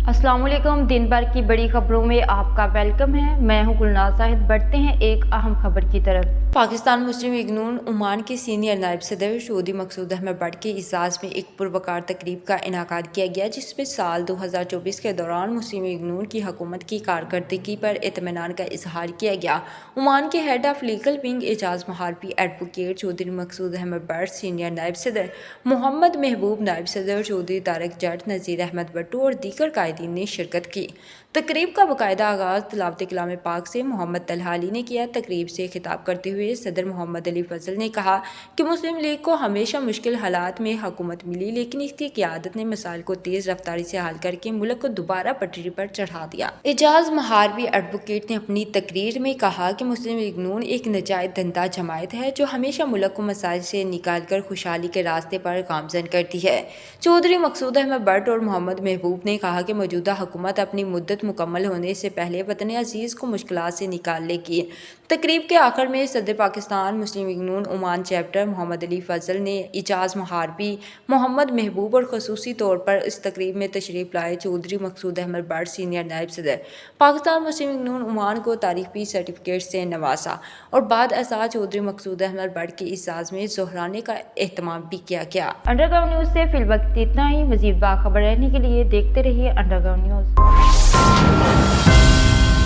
अस्सलाम वालेकुम। दिन भर की बड़ी खबरों में आपका वेलकम है। मैं हूं गुलनाज साहिद। बढ़ते हैं एक अहम खबर की तरफ। पाकिस्तान मुस्लिम लीग नून ओमान के सीनियर नायब सदर चौधरी मकसूद अहमद बट के इज़ाज़ में एक पुरवकार तकरीब का इनेकाद किया गया, जिसमें साल 2024 के दौरान मुस्लिम लीग नून की हुकूमत की कारकर्दगी पर इत्मीनान का इजहार किया गया। ओमान के head of legal wing Ejaz महारपी एडवोकेट चौधरी मकसूद अहमद बट, सीनियर नायब सदर मोहम्मद महबूब, नायब सदर चौधरी तारिक जट, नज़ीर अहमद भट्टू और दीगर कायदीन ने शिरकत की। तकरीब का बाकायदा आगाज़ तिलावत कलाम पाक से मोहम्मद तलहा अली ने किया। तकरीब से खिताब करते हुए सदर मोहम्मद अली फजल ने कहा कि मुस्लिम लीग को हमेशा मुश्किल हालात में हुकूमत मिली, लेकिन इसकी क़यादत ने मसाइल को तेज़ रफ्तारी से हल करके मुल्क को दोबारा पटरी पर चढ़ा दिया। एजाज महारपी एडवोकेट ने अपनी तकरीर में कहा कि मुस्लिम लीग नून एक नजायज़ धंधा जमायत है जो हमेशा मुल्क को मसाइल से निकाल कर खुशहाली के रास्ते पर गामजन करती है। चौधरी मकसूद अहमद बट और मोहम्मद महबूब ने कहा कि मौजूदा हुकूमत अपनी मुद्दत मुकम्मल होने से पहले वतन अजीज़ को मुश्किलात से निकाल लेगी। तकरीब के आखिर में सदर पाकिस्तान मुस्लिम लीग नून ओमान चैप्टर मोहम्मद अली फजल ने एजाज महारपी, मोहम्मद महबूब और खसूसी तौर पर इस तकरीब में तशरीफ लाए चौधरी मकसूद अहमद बट, सीनियर नायब सदर पाकिस्तान मुस्लिम लीग नून ओमान को तारीफी सर्टिफिकेट से नवाजा और बाद असा चौधरी मकसूद अहमद बट के इज़ाज़ में ज़ोहराने का एहतमाम भी किया गया। अंडरग्राउंड न्यूज़ से फिलवक्त इतना ही। मज़ीद बाखबर रहने के लिए देखते रहिए अंडरग्राउंड न्यूज़।